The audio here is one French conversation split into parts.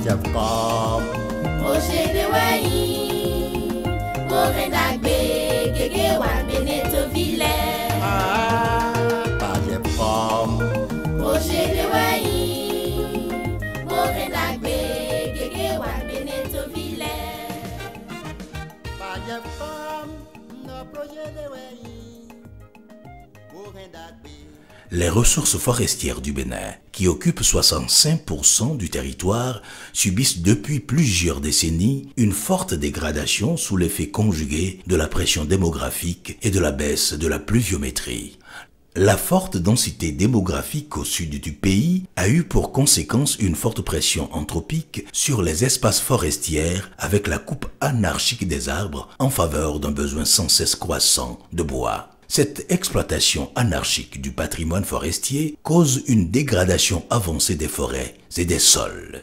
Pajefcom. Òṣèré wẹ̀yìn, orin dàgbé, gègé wà Benito Villers. Pajefcom. Òṣèré wẹ̀yìn, orin dàgbé, gègé wà Benito Villers. Pajefcom, no projet de wẹ̀yìn, orin dàgbé. Les ressources forestières du Bénin, qui occupent 65% du territoire, subissent depuis plusieurs décennies une forte dégradation sous l'effet conjugué de la pression démographique et de la baisse de la pluviométrie. La forte densité démographique au sud du pays a eu pour conséquence une forte pression anthropique sur les espaces forestiers avec la coupe anarchique des arbres en faveur d'un besoin sans cesse croissant de bois. Cette exploitation anarchique du patrimoine forestier cause une dégradation avancée des forêts et des sols.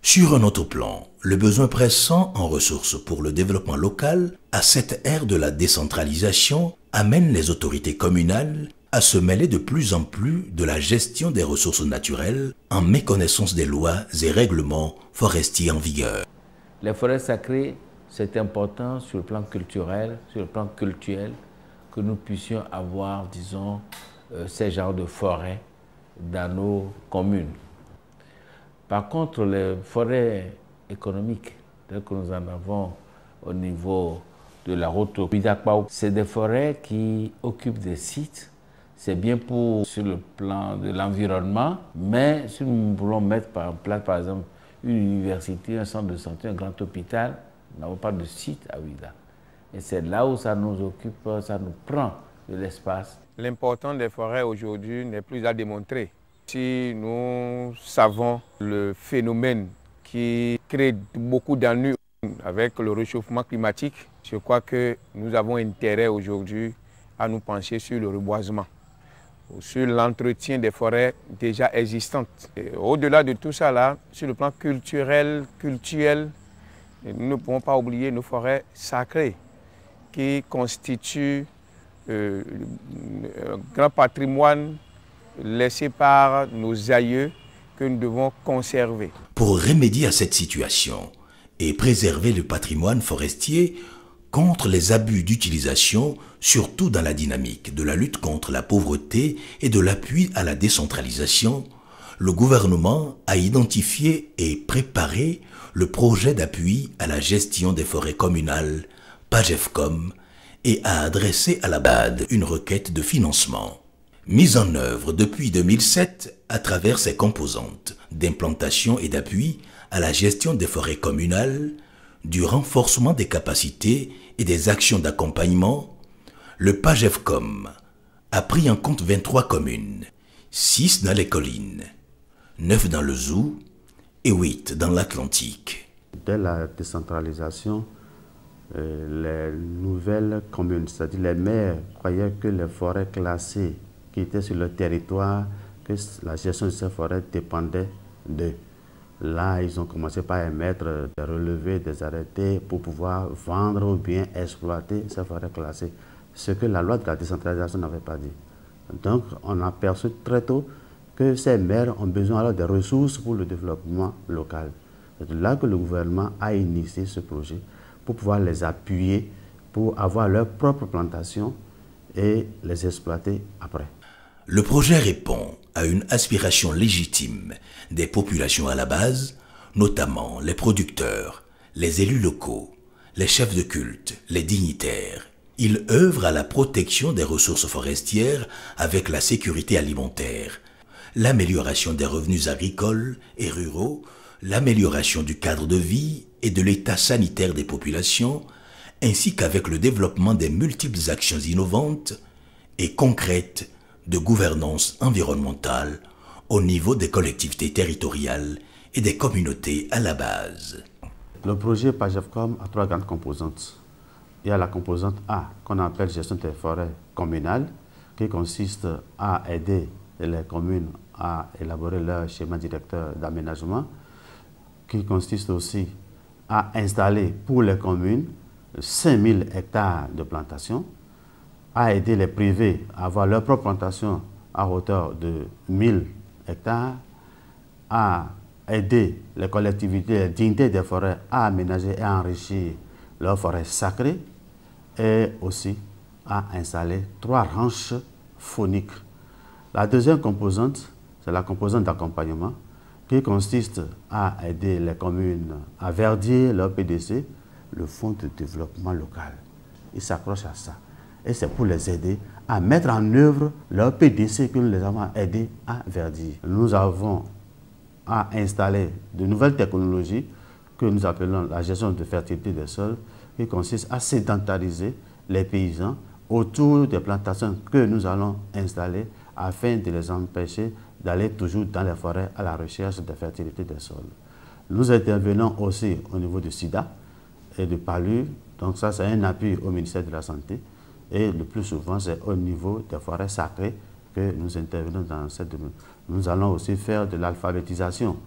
Sur un autre plan, le besoin pressant en ressources pour le développement local à cette ère de la décentralisation amène les autorités communales à se mêler de plus en plus de la gestion des ressources naturelles en méconnaissance des lois et règlements forestiers en vigueur. Les forêts sacrées, c'est important sur le plan culturel, sur le plan cultuel, que nous puissions avoir, disons, ces genres de forêts dans nos communes. Par contre, les forêts économiques, telles que nous en avons au niveau de la route Ouidakpa, c'est des forêts qui occupent des sites. C'est bien sur le plan de l'environnement, mais si nous voulons mettre en place, par exemple, une université, un centre de santé, un grand hôpital, nous n'avons pas de site à Ouida. Et c'est là où ça nous occupe, ça nous prend de l'espace. L'importance des forêts aujourd'hui n'est plus à démontrer. Si nous savons le phénomène qui crée beaucoup d'ennuis avec le réchauffement climatique, je crois que nous avons intérêt aujourd'hui à nous pencher sur le reboisement, sur l'entretien des forêts déjà existantes. Au-delà de tout ça, là, sur le plan culturel, nous ne pouvons pas oublier nos forêts sacrées, qui constitue un grand patrimoine laissé par nos aïeux que nous devons conserver. Pour remédier à cette situation et préserver le patrimoine forestier contre les abus d'utilisation, surtout dans la dynamique de la lutte contre la pauvreté et de l'appui à la décentralisation, le gouvernement a identifié et préparé le projet d'appui à la gestion des forêts communales Pajefcom et a adressé à la BAD une requête de financement. Mise en œuvre depuis 2007 à travers ses composantes d'implantation et d'appui à la gestion des forêts communales, du renforcement des capacités et des actions d'accompagnement, le Pajefcom a pris en compte 23 communes, 6 dans les collines, 9 dans le Zou et 8 dans l'Atlantique. Dès la décentralisation, les nouvelles communes, c'est-à-dire les maires, croyaient que les forêts classées qui étaient sur le territoire, que la gestion de ces forêts dépendait d'eux. Là, ils ont commencé par émettre des relevés, des arrêtés pour pouvoir vendre ou bien exploiter ces forêts classées, ce que la loi de la décentralisation n'avait pas dit. Donc, on a perçu très tôt que ces maires ont besoin alors des ressources pour le développement local. C'est là que le gouvernement a initié ce projet pour pouvoir les appuyer, pour avoir leur propre plantation et les exploiter après. Le projet répond à une aspiration légitime des populations à la base, notamment les producteurs, les élus locaux, les chefs de culte, les dignitaires. Il œuvre à la protection des ressources forestières avec la sécurité alimentaire, l'amélioration des revenus agricoles et ruraux, l'amélioration du cadre de vie et de l'état sanitaire des populations, ainsi qu'avec le développement des multiples actions innovantes et concrètes de gouvernance environnementale au niveau des collectivités territoriales et des communautés à la base. Le projet Pajefcom a 3 grandes composantes. Il y a la composante A, qu'on appelle gestion des forêts communales, qui consiste à aider les communes à élaborer leur schéma directeur d'aménagement, qui consiste aussi à installer pour les communes 5000 hectares de plantation, à aider les privés à avoir leur propre plantation à hauteur de 1000 hectares, à aider les collectivités, les dignités des forêts à aménager et à enrichir leurs forêts sacrées et aussi à installer 3 ranches fauniques. La deuxième composante, c'est la composante d'accompagnement qui consiste à aider les communes à verdir leur PDC, le Fonds de développement local. Ils s'accrochent à ça. Et c'est pour les aider à mettre en œuvre leur PDC que nous les avons aidés à verdir. Nous avons à installer de nouvelles technologies que nous appelons la gestion de fertilité des sols, qui consiste à sédentariser les paysans autour des plantations que nous allons installer afin de les empêcher d'aller toujours dans les forêts à la recherche de fertilité des sols. Nous intervenons aussi au niveau du SIDA et du PALU, donc ça c'est un appui au ministère de la Santé, et le plus souvent c'est au niveau des forêts sacrées que nous intervenons dans cette domaine. Nous allons aussi faire de l'alphabétisation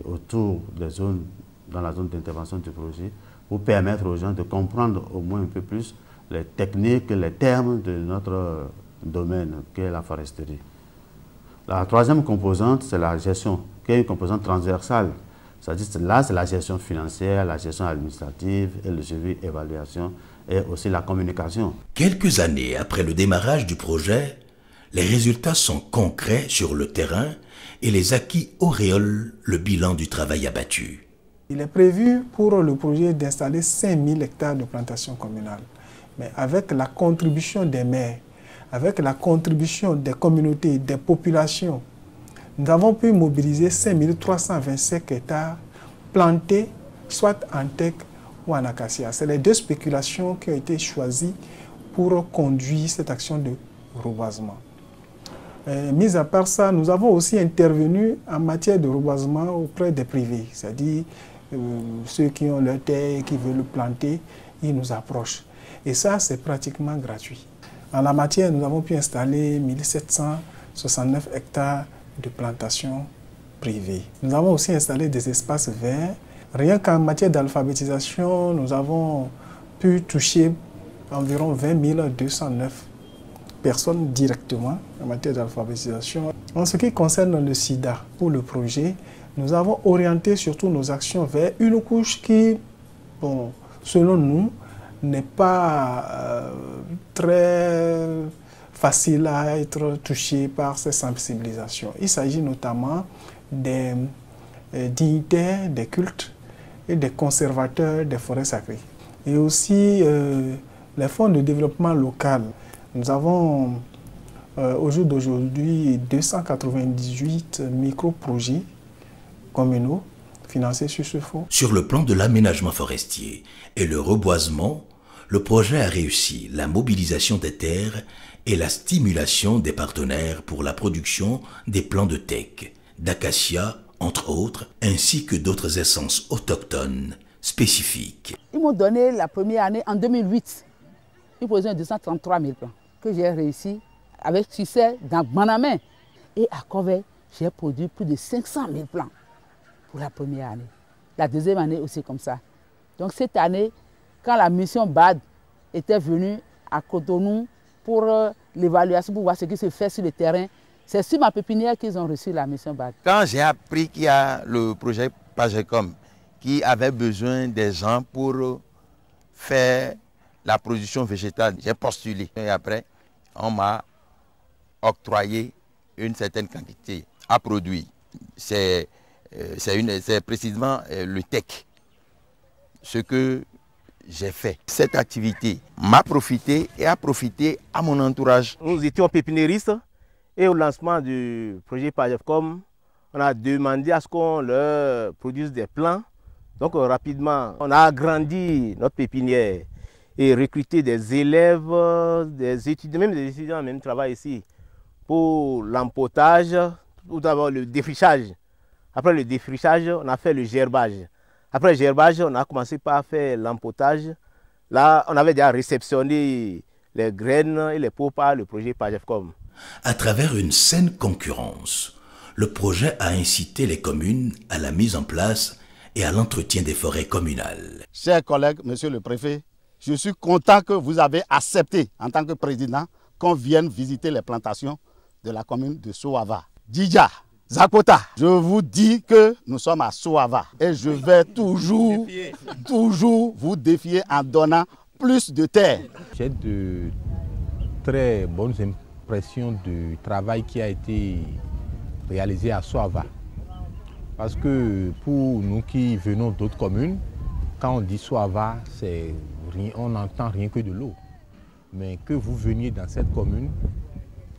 autour des zones, dans la zone d'intervention du projet, pour permettre aux gens de comprendre au moins un peu plus les techniques, les termes de notre domaine, qui est la foresterie. La troisième composante, c'est la gestion, qui est une composante transversale. C'est-à-dire là, c'est la gestion financière, la gestion administrative, et le suivi, évaluation, et aussi la communication. Quelques années après le démarrage du projet, les résultats sont concrets sur le terrain et les acquis auréolent le bilan du travail abattu. Il est prévu pour le projet d'installer 5000 hectares de plantations communales. Mais avec la contribution des maires, avec la contribution des communautés, des populations, nous avons pu mobiliser 5325 hectares plantés, soit en teck ou en acacia. C'est les 2 spéculations qui ont été choisies pour conduire cette action de reboisement. Mis à part ça, nous avons aussi intervenu en matière de reboisement auprès des privés, c'est-à-dire ceux qui ont leur terre et qui veulent le planter, ils nous approchent. Et ça, c'est pratiquement gratuit. En la matière, nous avons pu installer 1769 hectares de plantations privées. Nous avons aussi installé des espaces verts. Rien qu'en matière d'alphabétisation, nous avons pu toucher environ 20 209 personnes directement en matière d'alphabétisation. En ce qui concerne le SIDA, pour le projet, nous avons orienté surtout nos actions vers une couche qui, bon, selon nous, n'est pas très facile à être touchée par ces sensibilisations. Il s'agit notamment des dignitaires des cultes et des conservateurs des forêts sacrées. Et aussi les fonds de développement local. Nous avons au jour d'aujourd'hui 298 micro-projets communaux financés sur ce fonds. Sur le plan de l'aménagement forestier et le reboisement, le projet a réussi la mobilisation des terres et la stimulation des partenaires pour la production des plants de teck, d'acacia, entre autres, ainsi que d'autres essences autochtones spécifiques. Ils m'ont donné la première année en 2008. Ils produisaient 233 000 plants que j'ai réussi avec succès dans Banamé. Et à Corvey, j'ai produit plus de 500 000 plants pour la première année. La deuxième année aussi comme ça. Donc cette année, quand la mission BAD était venue à Cotonou pour l'évaluation, pour voir ce qui se fait sur le terrain, c'est sur ma pépinière qu'ils ont reçu la mission BAD. Quand j'ai appris qu'il y a le projet PAGECOM qui avait besoin des gens pour faire la production végétale, j'ai postulé. Et après, on m'a octroyé une certaine quantité à produire. C'est précisément le teck. Ce que j'ai fait. Cette activité m'a profité et a profité à mon entourage. Nous étions pépiniéristes et au lancement du projet PAGECOM, on a demandé à ce qu'on leur produise des plants. Donc rapidement, on a agrandi notre pépinière et recruté des élèves, des étudiants, même des étudiants même travaillent ici pour l'empotage, tout d'abord le défrichage. Après le défrichage, on a fait le gerbage. Après le gerbage, on a commencé par faire l'empotage. Là, on avait déjà réceptionné les graines et les pots par le projet PAGECOM. À travers une saine concurrence, le projet a incité les communes à la mise en place et à l'entretien des forêts communales. Chers collègues, monsieur le préfet, je suis content que vous avez accepté, en tant que président, qu'on vienne visiter les plantations de la commune de Soava. Didja, Zakpota, je vous dis que nous sommes à Soava et je vais toujours vous défier en donnant plus de terre. J'ai de très bonnes impressions du travail qui a été réalisé à Soava. Parce que pour nous qui venons d'autres communes, quand on dit Soava, on n'entend rien que de l'eau. Mais que vous veniez dans cette commune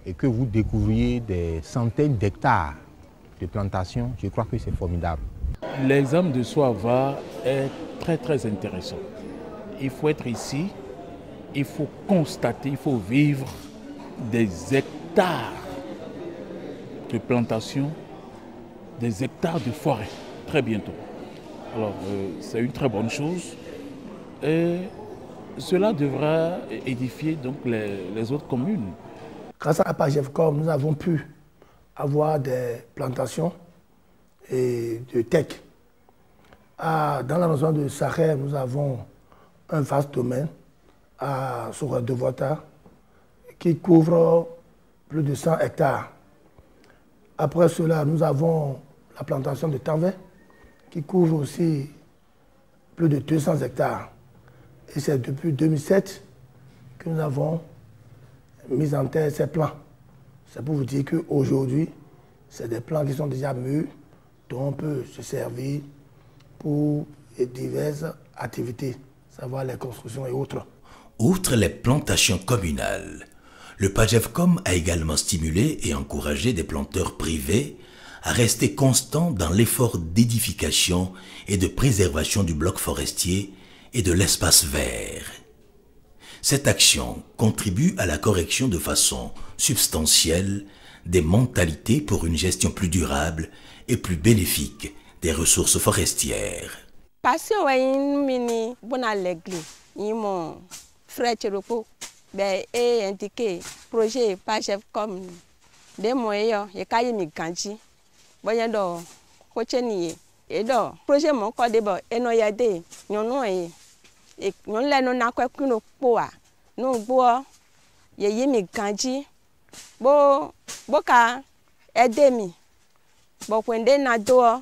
et que vous découvriez des centaines d'hectares de plantations, je crois que c'est formidable. L'exemple de Soava est très intéressant. Il faut être ici, il faut constater, il faut vivre des hectares de plantations, des hectares de forêt, très bientôt. Alors, c'est une très bonne chose. Et cela devra édifier donc les autres communes. Grâce à PAGEVCOM, nous avons pu avoir des plantations et de teck. Dans la région de Sahel, nous avons un vaste domaine sur Devota qui couvre plus de 100 hectares. Après cela, nous avons la plantation de Tanvé qui couvre aussi plus de 200 hectares. Et c'est depuis 2007 que nous avons mis en terre ces plans. C'est pour vous dire qu'aujourd'hui, c'est des plans qui sont déjà mûrs, dont on peut se servir pour diverses activités, savoir les constructions et autres. Outre les plantations communales, le PAGEVCOM a également stimulé et encouragé des planteurs privés à rester constants dans l'effort d'édification et de préservation du bloc forestier et de l'espace vert. Cette action contribue à la correction de façon substantielle des mentalités pour une gestion plus durable et plus bénéfique des ressources forestières. Parce que mon frère est indiqué projet PAGEVCOM des moyens et quand il ganji voyant do cocheni et do projet mon code et no yade non et non la non na kwa kuno poa no bo ye yimi ganji bo ka edemi bo kwende na do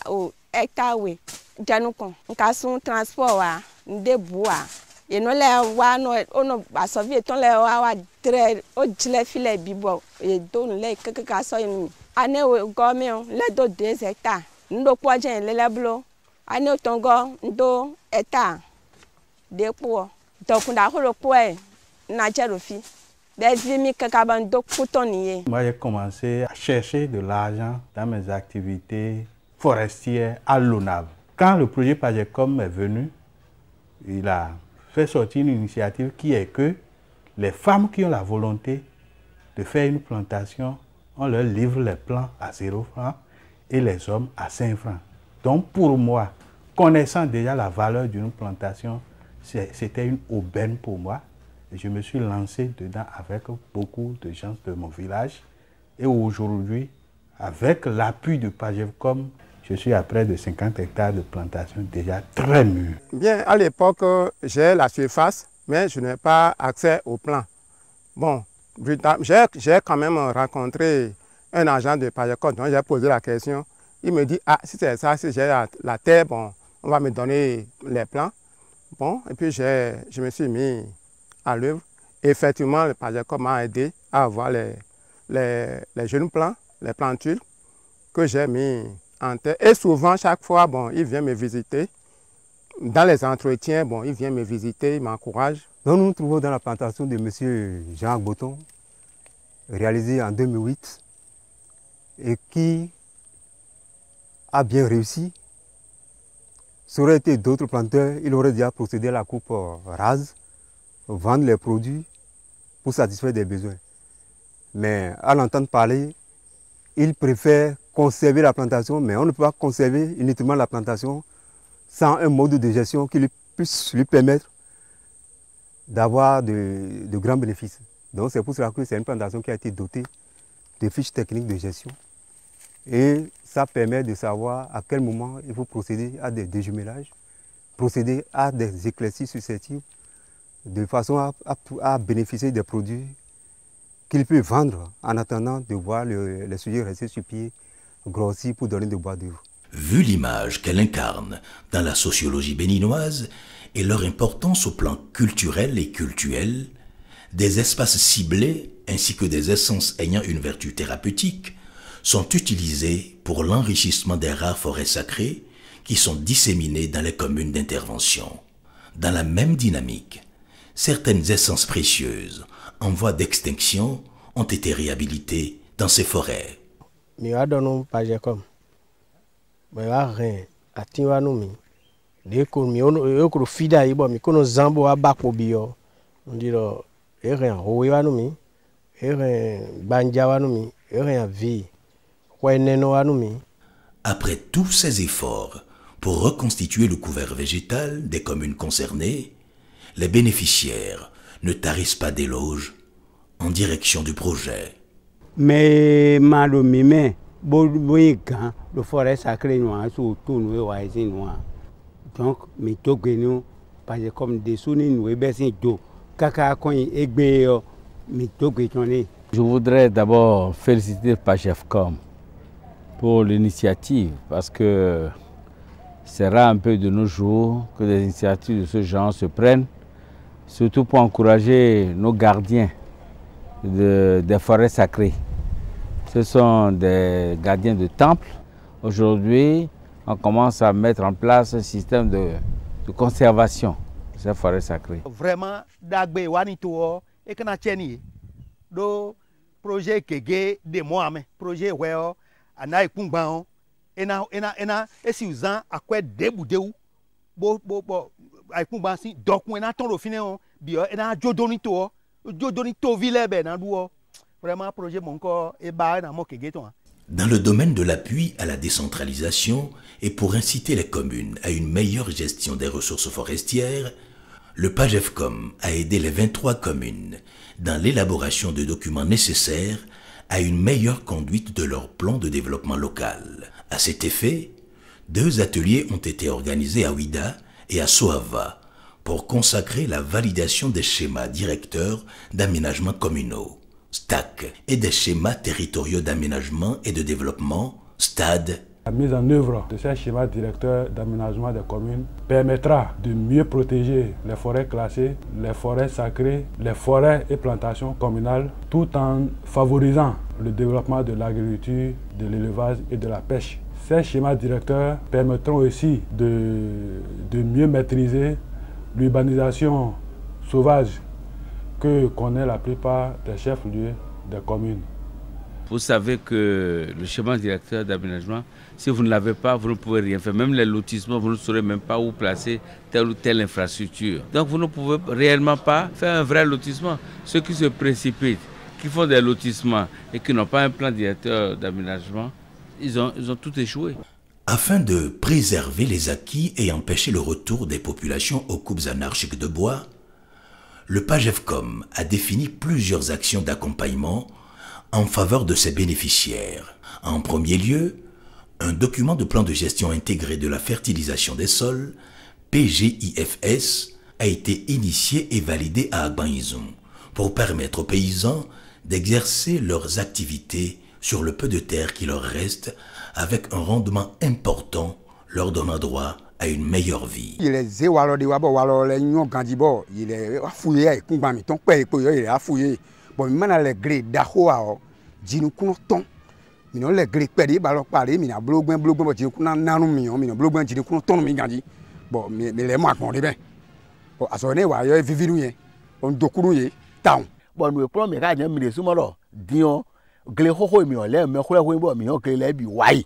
o ekawe janukon nka sun transport wa nde bua ye no le wa no ono asovi ton le wa tre o jile file bibo e do le kaka so yin ane o gomi le do 2 hectares ndo po jen le leblo ane tongo ndo hectare de po donc on a le point na jerofi des vimi kaka ban do coutonier. Moi j'ai commencé à chercher de l'argent dans mes activités forestières à l'ONAV. Quand le projet PAGEVCOM est venu, il a fait sortir une initiative qui est que les femmes qui ont la volonté de faire une plantation, on leur livre les plans à 0 francs et les hommes à 5 francs. Donc pour moi, connaissant déjà la valeur d'une plantation, c'était une aubaine pour moi. Et je me suis lancé dedans avec beaucoup de gens de mon village. Et aujourd'hui, avec l'appui de PAGEVCOM, je suis à près de 50 hectares de plantation déjà très mûrs. Bien, à l'époque, j'ai la surface, mais je n'ai pas accès au plan. Bon, j'ai quand même rencontré un agent de PAGEVCOM, donc j'ai posé la question. Il me dit, ah, si c'est ça, si j'ai la terre, bon, on va me donner les plans. Bon, et puis je me suis mis à l'œuvre. Effectivement, le PAGEVCOM m'a aidé à avoir les jeunes plants, les plantules que j'ai mis en terre. Et souvent, chaque fois, bon, il vient me visiter. Dans les entretiens, bon, il vient me visiter, il m'encourage. Nous nous trouvons dans la plantation de M. Jean Boton, réalisée en 2008, et qui a bien réussi. Ça aurait été d'autres planteurs, il aurait déjà procédé à la coupe rase, vendre les produits pour satisfaire des besoins. Mais à l'entendre parler, il préfère conserver la plantation, mais on ne peut pas conserver uniquement la plantation sans un mode de gestion qui puisse lui permettre d'avoir de grands bénéfices. Donc c'est pour cela que c'est une plantation qui a été dotée de fiches techniques de gestion. Et ça permet de savoir à quel moment il faut procéder à des déjumelages, procéder à des éclaircies successives, de façon à bénéficier des produits qu'il peut vendre en attendant de voir les sujets rester sur pied, grossir pour donner des bois d'œuvre. Vu l'image qu'elle incarne dans la sociologie béninoise et leur importance au plan culturel et cultuel, des espaces ciblés ainsi que des essences ayant une vertu thérapeutique sont utilisés pour l'enrichissement des rares forêts sacrées qui sont disséminées dans les communes d'intervention. Dans la même dynamique, certaines essences précieuses en voie d'extinction ont été réhabilitées dans ces forêts. Après tous ces efforts pour reconstituer le couvert végétal des communes concernées, les bénéficiaires ne tarissent pas d'éloges en direction du projet. Mais malomime, boyega, le forêt sacré noir, surtout nous voisins noirs. Donc, mais tout nous, parce que comme des sonnets nous baissons d'eau, caca coin et béo, mais tout guétonné. Je voudrais d'abord féliciter PAGEFCOM pour l'initiative, parce que c'est rare un peu de nos jours que des initiatives de ce genre se prennent, surtout pour encourager nos gardiens des forêts sacrées. Ce sont des gardiens de temples. Aujourd'hui, on commence à mettre en place un système de conservation de ces forêts sacrées. Vraiment, d'agbe wanito et kana cheni do projet kege de moame projet weo ana ikungban ena esi uzan akwe debudeu bo ikungban si dokun ena ton rofine on bio ena jodonito ville be na duo vraiment projet monko e ba na mo kege ton. Dans le domaine de l'appui à la décentralisation et pour inciter les communes à une meilleure gestion des ressources forestières, le PAGEFCOM a aidé les 23 communes dans l'élaboration de documents nécessaires à une meilleure conduite de leur plan de développement local. À cet effet, 2 ateliers ont été organisés à Ouida et à Soava pour consacrer la validation des schémas directeurs d'aménagement communaux, STAC, et des schémas territoriaux d'aménagement et de développement, STAD. La mise en œuvre de ces schémas directeurs d'aménagement des communes permettra de mieux protéger les forêts classées, les forêts sacrées, les forêts et plantations communales, tout en favorisant le développement de l'agriculture, de l'élevage et de la pêche. Ces schémas directeurs permettront aussi de mieux maîtriser l'urbanisation sauvage que connaît la plupart des chefs-lieux des communes. Vous savez que le schéma directeur d'aménagement, si vous ne l'avez pas, vous ne pouvez rien faire. Même les lotissements, vous ne saurez même pas où placer telle ou telle infrastructure. Donc vous ne pouvez réellement pas faire un vrai lotissement. Ceux qui se précipitent, qui font des lotissements et qui n'ont pas un plan directeur d'aménagement, ils ont tout échoué. Afin de préserver les acquis et empêcher le retour des populations aux coupes anarchiques de bois, le PAGEFCOM a défini plusieurs actions d'accompagnement en faveur de ses bénéficiaires. En premier lieu, un document de plan de gestion intégré de la fertilisation des sols, PGIFS, a été initié et validé à Agbanizum pour permettre aux paysans d'exercer leurs activités sur le peu de terre qui leur reste avec un rendement important leur donnant droit à une meilleure vie. Il est zéwalo de wabo walo le nyon gandibo, il est fouillé avec kungba ton père il est fouillé. Bon mana le gré dahoa jinu kuno ton. Mino le gré pedi balo paré mina blogben bo jinu kuna nanu mino blogben jinu kuno ton mi gandi. Bon mais les mois qu'on est bien. Bon asone wa yo viviru yen. On dokuru ye town. Bon nous prenons mes gars mi de sumalo dion glé hoho mi on le me khole ho bo mi on glé le bi wai.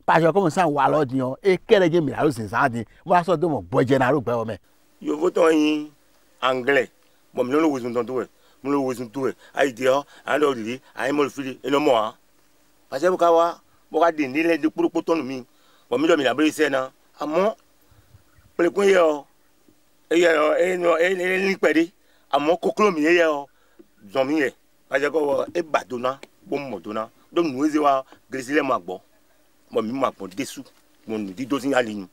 Parce que comme ça wa lo dion e kere je mi la lo sin sa din. Mo aso do mo boje na ro gbe o me. Yo voto yin anglais. Bon mi no lo wo sun ton to e. Mo lo wo sun to e. Ai dio an do ri ai mo fili eno mo a. Parce que ka wa mo ka din ni le de puro poto nu mi. Bon mi do mi la bere se na. Amo pele kun ye o. E ye o e no e ni pede. Amo koklo mi ye o. Zon mi ye. Parce que ko e badona bo mo dona. Donc nous e wa gresile mo agbo. Bon mi ma pon dessous. Mon dit dosin aligne.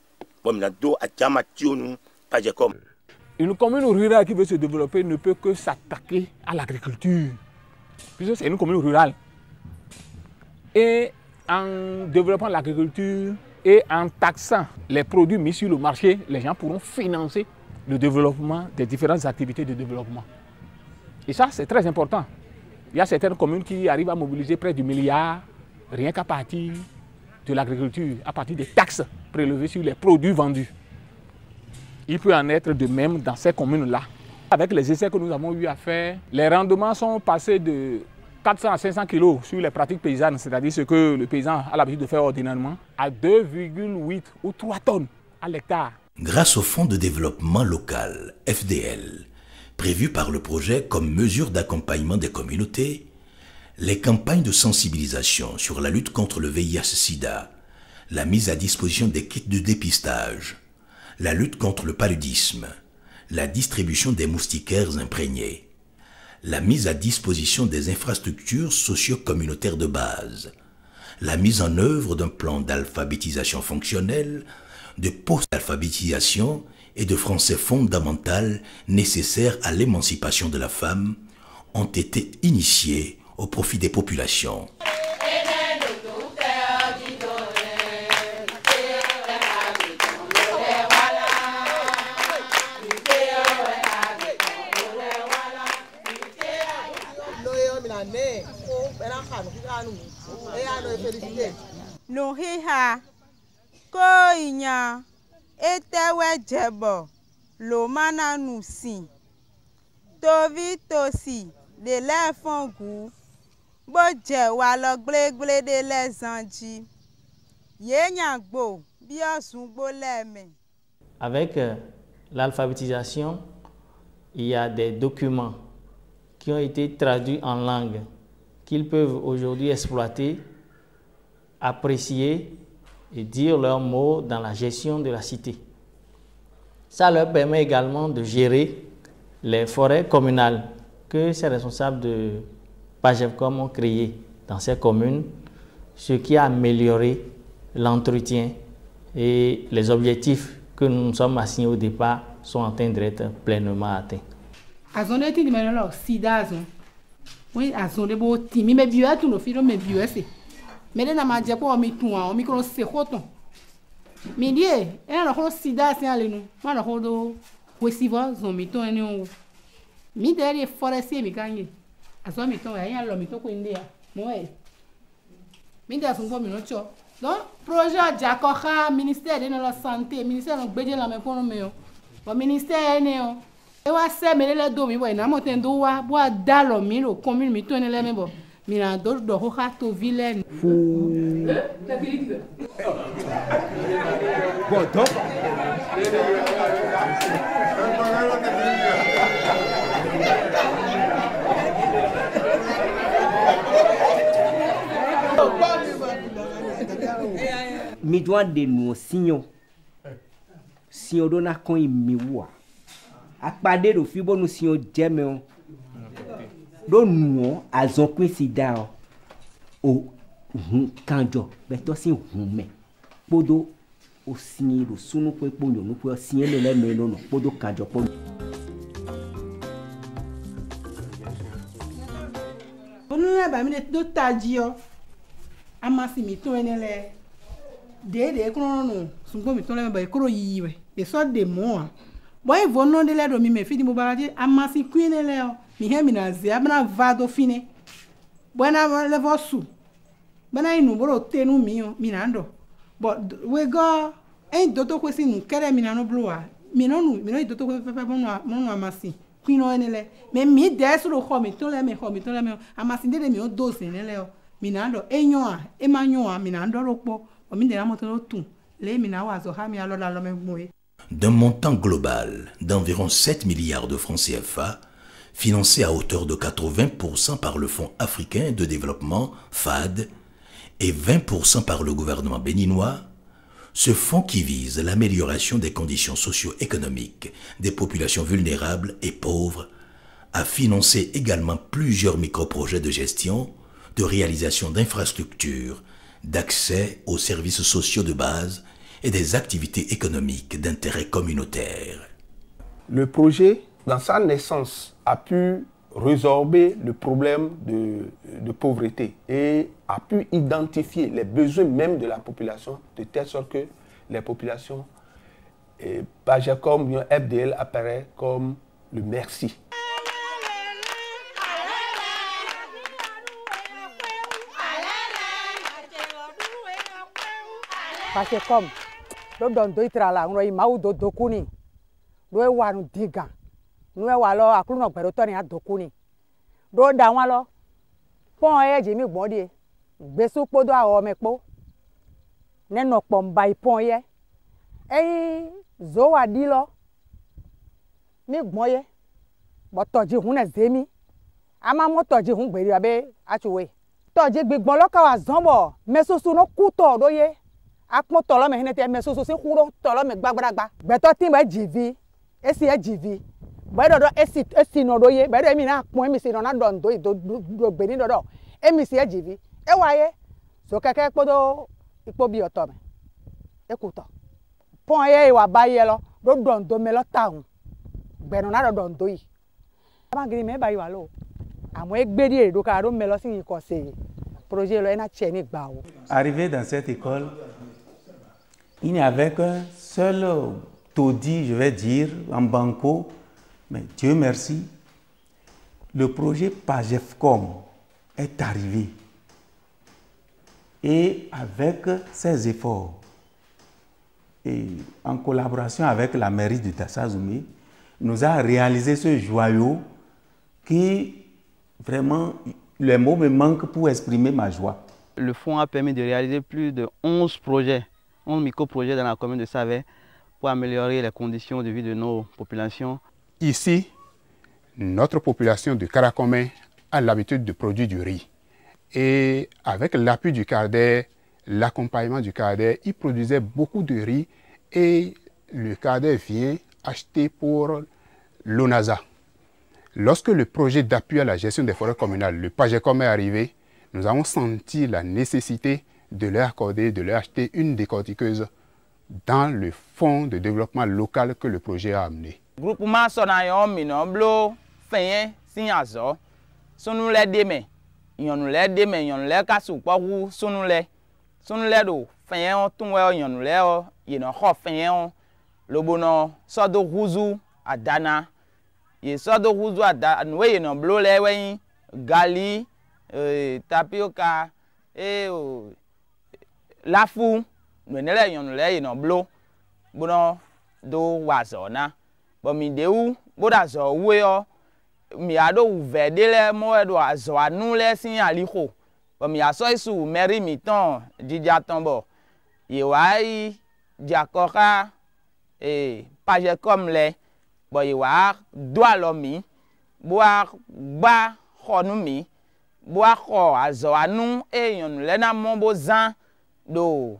Bon mi na do a jama tionu PAGECOM. Une commune rurale qui veut se développer ne peut que s'attaquer à l'agriculture. puisque c'est une commune rurale. Et en développant l'agriculture et en taxant les produits mis sur le marché, les gens pourront financer le développement des différentes activités de développement. Et ça, c'est très important. Il y a certaines communes qui arrivent à mobiliser près du milliard, rien qu'à partir de l'agriculture, à partir des taxes prélevées sur les produits vendus. Il peut en être de même dans ces communes-là. Avec les essais que nous avons eu à faire, les rendements sont passés de 400 à 500 kg sur les pratiques paysannes, c'est-à-dire ce que le paysan a l'habitude de faire ordinairement, à 2,8 ou 3 tonnes à l'hectare. Grâce au Fonds de développement local, FDL, prévu par le projet comme mesure d'accompagnement des communautés, les campagnes de sensibilisation sur la lutte contre le VIH-Sida, la mise à disposition des kits de dépistage, la lutte contre le paludisme, la distribution des moustiquaires imprégnés, la mise à disposition des infrastructures socio-communautaires de base, la mise en œuvre d'un plan d'alphabétisation fonctionnelle, de post-alphabétisation et de français fondamental nécessaires à l'émancipation de la femme ont été initiés au profit des populations. Nuhiha ko inya etewe jebo lo mana nusi tovi tosi de le fongu bo je wa lo gbegbele de le zanji yenya gbo bi osun gbo leme. Avec l'alphabétisation, il y a des documents qui ont été traduits en langue qu'ils peuvent aujourd'hui exploiter, apprécier et dire leurs mots dans la gestion de la cité. Ça leur permet également de gérer les forêts communales que ces responsables de PAGEVCOM ont créées dans ces communes, ce qui a amélioré l'entretien et les objectifs que nous nous sommes assignés au départ sont en train d'être pleinement atteints. Oui, à son début, Timmy, mais vieux, tout nos filles, mais vieux, c'est. Mais là, ma diapo, on m'y tourne, on m'y croit, c'est quoi, ton. Mais dis, et là, on sida, c'est allé nous. Moi, on a receveur, on m'y tourne, on. Mais derrière, forestier, mais gagné. À son m'y tourne, il y a l'homme, m'y tourne, il y a. Moi, mais derrière, son bon, mais non, donc, projet Jacoha, ministère de la santé, ministère de la santé, pour nous, le ministère, e wa se mele le do mi bo ina mo ten do wa bo dalo mi lo commune mi to ne le me bo mi na do do ho ha to vilaine bon donc mi doit de nous signaux si on donne con mi wa akpade do fi bonu si o jeme o do nu azon pin sida o kanjo beto si hume podo o sin do sunu pe ponyo no pe sin ele me no podo kanjo po onu na ba mi do taji o amasi mi to enele de kro no sungo mi to le ba kro yi we e so de mo boy vono de ledo mi me fidi mo baraje amasi queen leo mi he mi na zia bana vado fine buena le vosu bana inu boro tenu mi na ndo but we go en doto kwesi nu kere mi na no bloa mi no doto kwe pepe mo amasi queen o enele me mi desu ro ho mi to le me amasi de mi o dose enele mi na ndo enyo a e manyo a mi na ndo ropo o mi de na mo to tu le mi na wa zo ha mi alo la lo me moye. D'un montant global d'environ 7 milliards de francs CFA, financé à hauteur de 80% par le Fonds africain de développement, FAD, et 20% par le gouvernement béninois, ce fonds qui vise l'amélioration des conditions socio-économiques des populations vulnérables et pauvres a financé également plusieurs micro-projets de gestion, de réalisation d'infrastructures, d'accès aux services sociaux de base et des activités économiques d'intérêt communautaire. Le projet, dans sa naissance, a pu résorber le problème de pauvreté et a pu identifier les besoins même de la population, de telle sorte que les populations, PAGECOM, FDL apparaît comme le merci. PAGECOM, do don do itrala, no imau do dokuni, do wanu diga, no walo akluno beroto ni adokuni, do da wan lo, pon eje mi gbon die, gbesu podo awo mepo, neno pomba ipon ye, zo wa di lo, mi gbon ye, bo toji hun ne zemi, ama mo toji hun gberi abe achuwe, toji gbigbon lo ka wa zonbo, mesusu no kuto do ye, akpon tolo me hinete mesusu si huro tolo me gbagbagba, beto tin ba jivi, esi e jivi, ba do esi no do ye, ba do emi na akpon emi si no na do gbeni do emi si e jivi, e wa ye, so keke podo ipo bi oto me, e kuto. Pon ye wa ba ye lo, do me lo taun, gbeno na do yi. Ama giri me ba yi wa lo, amo e gbedi e do ka do me lo si yi ko se projet lo e na che ni gba o. Arrivé dans cette école, il n'y avait qu'un seul taudis, je vais dire, en banco, mais Dieu merci, le projet PAGECOM est arrivé. Et avec ses efforts, et en collaboration avec la mairie de Tassazoumé, nous a réalisé ce joyau qui, vraiment, les mots me manquent pour exprimer ma joie. Le fonds a permis de réaliser plus de 11 projets, 11 micro-projets dans la commune de Savet pour améliorer les conditions de vie de nos populations. Ici, notre population de Karakomé a l'habitude de produire du riz. Et avec l'appui du CARDER, l'accompagnement du CARDER, il produisait beaucoup de riz et le CARDER vient acheter pour l'ONASA. Lorsque le projet d'appui à la gestion des forêts communales, le PAGECOM est arrivé, nous avons senti la nécessité de leur accorder, de leur acheter une décortiqueuse dans le fonds de développement local que le projet a amené. Groupement Sonayon Minoblo, Feyen, Signazo, Sonule Deme, Yonule Deme, Yonule Kasu, Pahu, Sonule, Sonule do, Feyen, Tunwe, Yonule, Yenoho Feyen, Lobono, Sodo Huzu, Adana, Ye Sodo Huzu, Adana, Nwe Yenoblo Lewe, Gali, Tapioca, Lafu, Menele Yonule, Yenoblo, Bono do Wazona. Bon mi de ou boda zo we yo mi ado uvede le mo edo azo anu le sin aliho bon mi aso isu meri mi ton dija ton bo ye wa yi diakoka PAGECOM le bo ye wa do alo mi bo gba khonu mi bo kho azo anu eyan le na mo bo zan do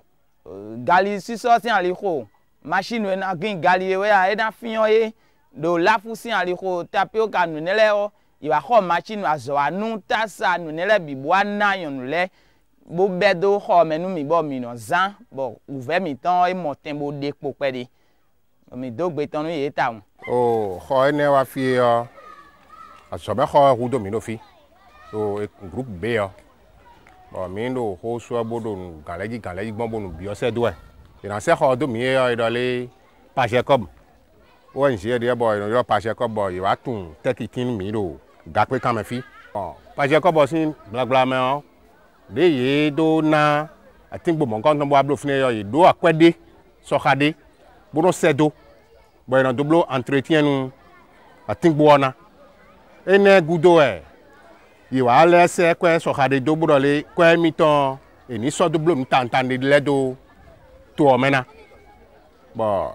gali si so sin aliho machine we na gin gali we a na fiyan ye do lafu sin aliko tapioca nunele o iwa kho machine azo anu tasa nunele bibwa na yonule bo bedo kho menu mi bo mi no zan bo ouve mi tan e motin bo depo pede mi do gbe tan ye ta o kho ene wa fi o aso be kho rudo mi no fi o groupe B o bo mi no ho so bodo galeji gbon bo no bi o se do e ìránṣẹ́ kan ọdún mi ìdọ̀lẹ́ PAGECOM wọ́n ń ṣe ẹ̀dí ẹ̀bọ̀ ìrànlọ́wọ́ PAGECOM bọ̀ ìwà tún tẹ́kì kí mi lò gà pé kàmẹ́ fi. PAGECOM bọ̀ sí gbàgbà mẹ́wọ́n léyìí tó ná àti gbòmọ̀ nǹkan tó ń bọ̀ abúlé fún ẹ̀yọ yìí dó àpẹ́dé sọ́kadé bó sẹ́dó bọ̀ ìrànlọ́wọ́ tó entretien nu àti gbò ọ̀nà ẹ̀nẹ́ gudo ẹ̀ ìwà lẹ́sẹ̀ kọ́ sọ́kadé tó gbọ́dọ̀ lé kọ́ ẹ̀mí tán èní sọ́dọ̀ mi tàǹtàn lẹ́dọ̀ tout maintenant bon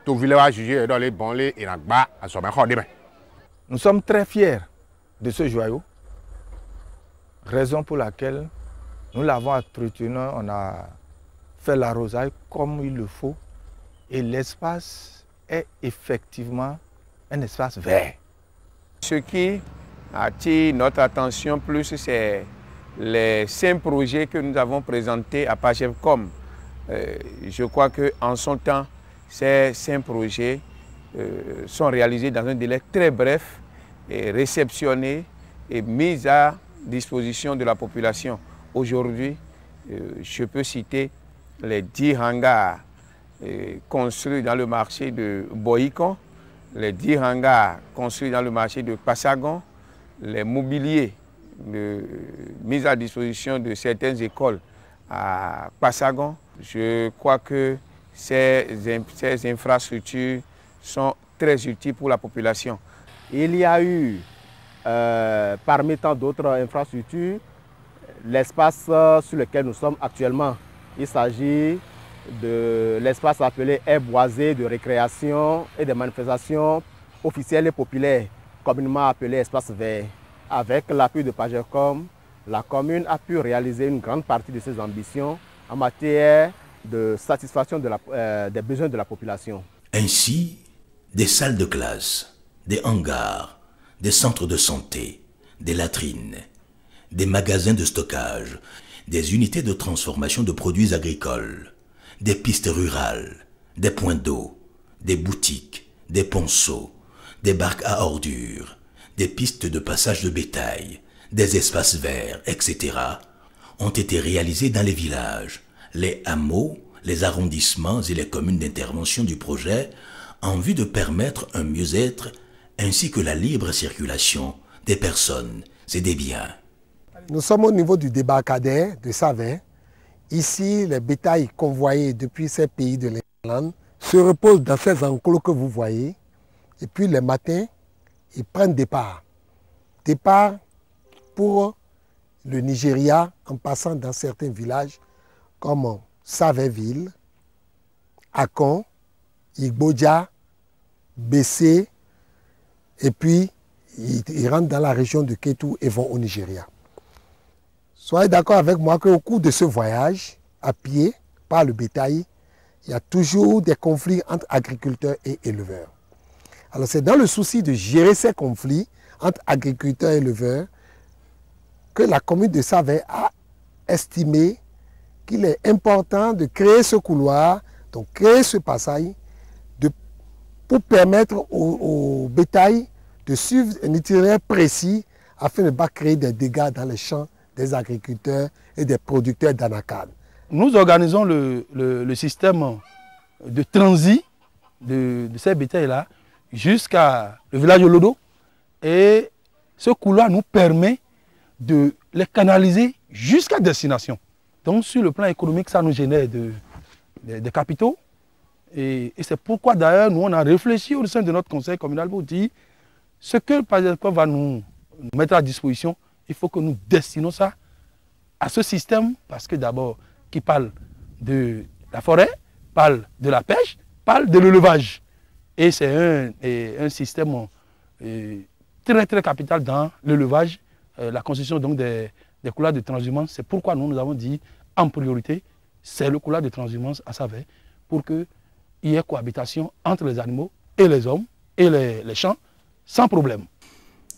tout village jugé dans les bons les et bas à son demain. Nous sommes très fiers de ce joyau, raison pour laquelle nous l'avons entretenu, on a fait l'arrosage comme il le faut et l'espace est effectivement un espace vert. Ce qui attire notre attention plus, c'est les 5 projets que nous avons présentés à PAGECOM. Je crois qu'en son temps, ces 5 projets sont réalisés dans un délai très bref réceptionnés et mis à disposition de la population. Aujourd'hui, je peux citer les 10 hangars construits dans le marché de Boïkon, les 10 hangars construits dans le marché de Passagon, les mobiliers mis à disposition de certaines écoles à Passagon. Je crois que ces infrastructures sont très utiles pour la population. Il y a eu, parmi tant d'autres infrastructures, l'espace sur lequel nous sommes actuellement. Il s'agit de l'espace appelé aire boisée de récréation et de manifestations officielles et populaires, communément appelé espace vert. Avec l'appui de Pagecom, la commune a pu réaliser une grande partie de ses ambitions en matière de satisfaction des besoins de la population. Ainsi, des salles de classe, des hangars, des centres de santé, des latrines, des magasins de stockage, des unités de transformation de produits agricoles, des pistes rurales, des points d'eau, des boutiques, des ponceaux, des barques à ordures, des pistes de passage de bétail, des espaces verts, etc. ont été réalisés dans les villages, les hameaux, les arrondissements et les communes d'intervention du projet en vue de permettre un mieux-être ainsi que la libre circulation des personnes et des biens. Nous sommes au niveau du débarcadère de Savin. Ici, les bétails convoyés depuis ces pays de l'Irlande se reposent dans ces enclos que vous voyez. Et puis les matins, ils prennent départ. Départ pour le Nigeria en passant dans certains villages comme Savinville, Akon, Igboja, Bessé, et puis ils rentrent dans la région de Kétou et vont au Nigeria. Soyez d'accord avec moi qu'au cours de ce voyage, à pied, par le bétail, il y a toujours des conflits entre agriculteurs et éleveurs. Alors c'est dans le souci de gérer ces conflits entre agriculteurs et éleveurs que la commune de Savin a estimé qu'il est important de créer ce couloir, donc créer ce passage pour permettre au bétail de suivre un itinéraire précis afin de ne pas créer des dégâts dans les champs des agriculteurs et des producteurs d'anacarde. Nous organisons le système de transit de ces bétails-là jusqu'à le village de Lodo. Et ce couloir nous permet de les canaliser jusqu'à destination. Donc sur le plan économique, ça nous génère des capitaux. Et c'est pourquoi d'ailleurs nous on a réfléchi au sein de notre conseil communal pour dire ce que le Pagecom va nous mettre à disposition, il faut que nous destinons ça à ce système, parce que d'abord, qui parle de la forêt, parle de la pêche, parle de l'élevage. Et c'est un système très très capital dans l'élevage, la construction donc des couloirs de transhumance. C'est pourquoi nous avons dit en priorité, c'est le couloir de transhumance à Savin, pour qu'il y ait cohabitation entre les animaux et les hommes et les champs sans problème.